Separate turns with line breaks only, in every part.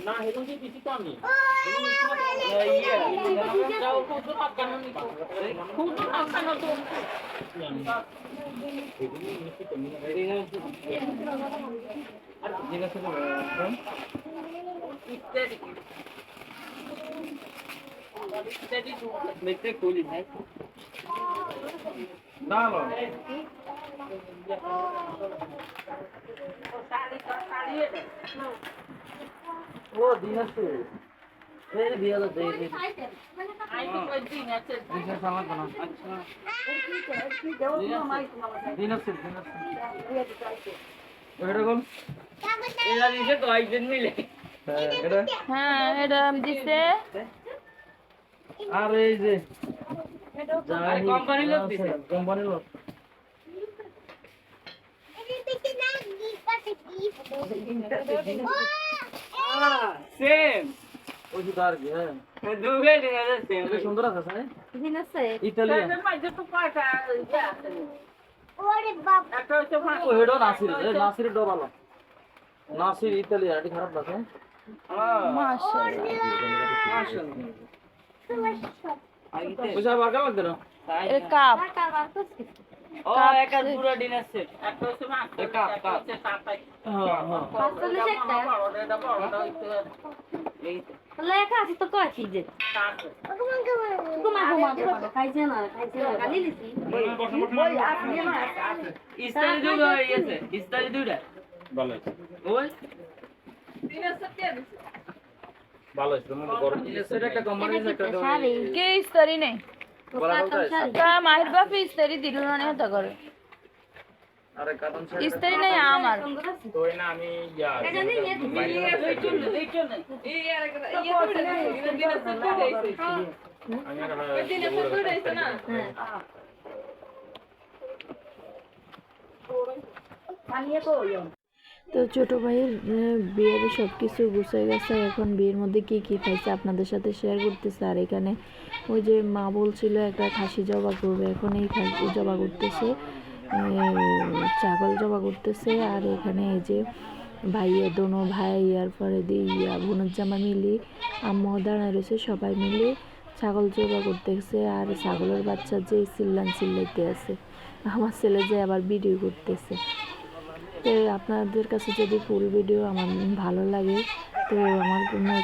না এখন কি কিছু তো আমি ও দিন আছে এই দিয়ে দাও দেই দিই আই তো কই দিন আছে দিন সালাদ বানা আচ্ছা দিন আছে এরকম এলা দিছে কয়েকজন মিলে
হ্যাঁ এটা দিছে
আর এই যে কোম্পানি লোক দিছে কোম্পানি লোক সেম ওই যে দাঁড় গিয়ে দুগে দিনে সেম সুন্দর আছে স্যার
দিন আছে
ইতালিয়ান
তো পাটা
ওরে বাপ
একটা হচ্ছে ও হেডো নাসির নাসির ডবালো নাসির ইতালিয়ান এটি খারাপ লাগে
মাশাআল্লাহ
বুঝা বারকা লাগবে না
এ কাপ
ও একটা পুরো ডিনার সেট একটা হচ্ছে মাছ কাপ কাপ হ্যাঁ হ্যাঁ
পাঁচটা একটা
বড়টা বড়টা হইছে এই
লেখা আছে তো কয়টি যে ঘুমা খাইছে না গালি দিছি ওই আপনি না
ইস্তারি দুটো হইছে ইস্তারি দুটো ভালো আছে ওই ভালো আছে মানে গরম সেটা একটা কোম্পানি একটা
কে ইস্তারি নেই তা মাহির বাপ ইস্তারি দিল না হতা করে
আরে কাদম
ইস্তারি নাই আমার
তোই না আমি ইয়া
তো ছোট ভাইয়ের বিয়ের সব কিছু গুছাই গেছে এখন বিয়ের মধ্যে কি কি খাইছে আপনাদের সাথে শেয়ার করতেছে আর এখানে ওই যে মা বলছিল একটা খাসি জবা করবে এখন এই খাসি জবা করতেছে ছাগল জবা করতেছে আর এখানে এই যে ভাইয়া দোনো ভাই আর পরে দিয়ে বোনের জামা মিলি আম্মু দাঁড়ায় রয়েছে সবাই মিলে ছাগল জবা করতেছে আর ছাগলের বাচ্চা যে চিল্লাইতে আছে আমার ছেলে যে আবার ভিডিও করতেছে। তো আপনাদের কাছে যদি ফুল ভিডিও আমার ভালো লাগে তো আমার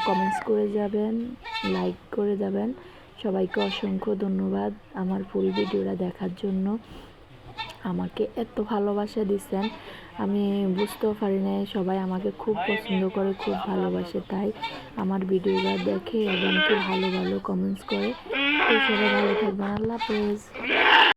কমেন্টস করে যাবেন, লাইক করে যাবেন। সবাইকে অসংখ্য ধন্যবাদ আমার ফুল ভিডিওটা দেখার জন্য। আমাকে এত ভালোবাসা দিচ্ছেন আমি বুঝতেও পারি না, সবাই আমাকে খুব পছন্দ করে, খুব ভালোবাসে, তাই আমার ভিডিওটা দেখে এবং খুব ভালো ভালো কমেন্টস করে। তো সবাই ভালো থাকবেন, আল্লাহ হাফেজ।